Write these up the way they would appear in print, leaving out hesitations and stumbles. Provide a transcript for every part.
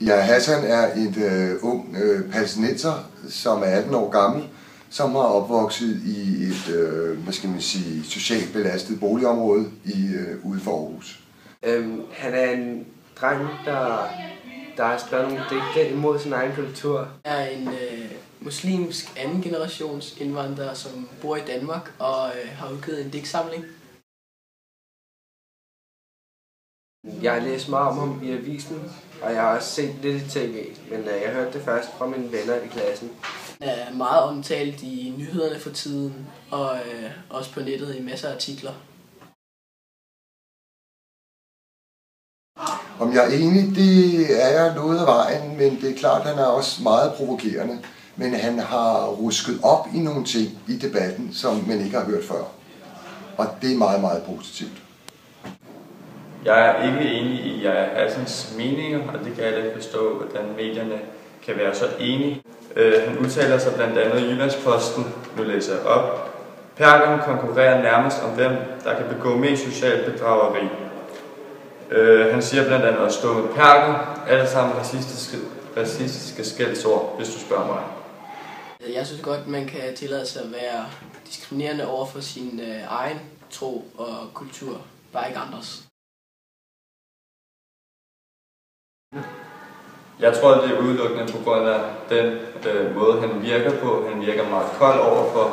Ja, Hassan er et ung palæstinenser, som er 18 år gammel, som har opvokset i et, socialt belastet boligområde ude for Aarhus. Han er en dreng, der har skrevet nogle digte imod sin egen kultur. Jeg er en muslimsk anden generations indvandrer, som bor i Danmark og har udgivet en digtsamling. Jeg har læst meget om ham i avisen, og jeg har også set lidt i tv, men jeg hørte det først fra mine venner i klassen. Han er meget omtalt i nyhederne for tiden, og også på nettet i masser af artikler. Om jeg er enig, det er jeg noget af vejen, men det er klart, at han er også meget provokerende. Men han har rusket op i nogle ting i debatten, som man ikke har hørt før. Og det er meget, meget positivt. Jeg er ikke enig i Hassans meninger, og det kan jeg ikke forstå, hvordan medierne kan være så enige. Han udtaler sig blandt andet i Jyllandsposten, nu læser jeg op. Perkerne konkurrerer nærmest om hvem, der kan begå mest socialt bedrageri. Han siger blandt andet at stå med perker, alle sammen racistiske skældsord, hvis du spørger mig. Jeg synes godt, man kan tillade sig at være diskriminerende over for sin egen tro og kultur, bare ikke andres. Jeg tror, det er udelukkende på grund af den måde, han virker på. Han virker meget kold over for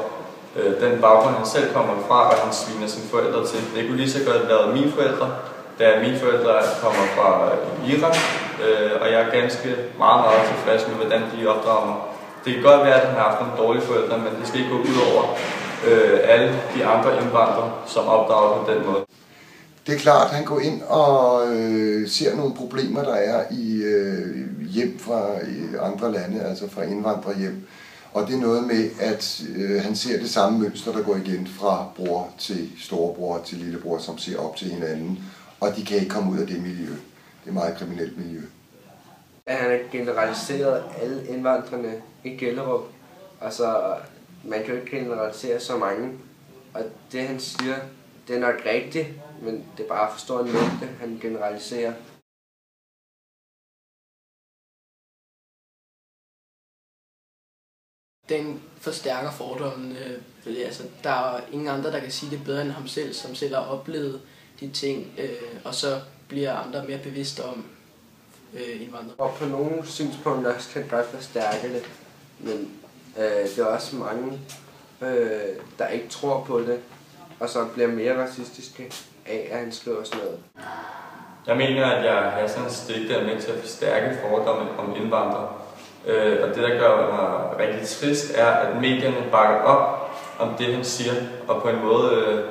den baggrund, han selv kommer fra, og han sviner sine forældre til. Det kunne lige så godt have været mine forældre, da mine forældre kommer fra Iran, og jeg er ganske meget tilfreds med, hvordan de opdrager mig. Det kan godt være, at han har haft nogle dårlige forældre, men det skal ikke gå ud over alle de andre indvandrere, som opdrager på den måde. Det er klart, at han går ind og ser nogle problemer, der er i hjem fra andre lande, altså fra indvandrerhjem. Og det er noget med, at han ser det samme mønster, der går igen fra bror til storebror til lillebror, som ser op til hinanden. Og de kan ikke komme ud af det miljø. Det er et meget kriminelt miljø. Han har generaliseret alle indvandrerne i Gellerup. Altså, man kan jo ikke generalisere så mange. Og det han siger, det er nok rigtigt, men det er bare for stor en mængde, han generaliserer. Den forstærker fordommene. Altså, der er ingen andre, der kan sige det bedre end ham selv, som selv har oplevet de ting, og så bliver andre mere bevidste om indvandrere. Og på nogle synspunkter kan det godt forstærke det, men det er også mange, der ikke tror på det, og så bliver mere racistiske af, at han skriver sådan noget. Jeg mener, at Hassans digte er med til at forstærke fordomme om indvandrere. Og det, der gør mig rigtig trist, er, at medierne bakker op om det, han siger, og på en måde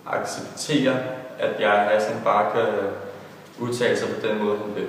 accepterer, at Hassan bare kan udtale sig på den måde, han vil.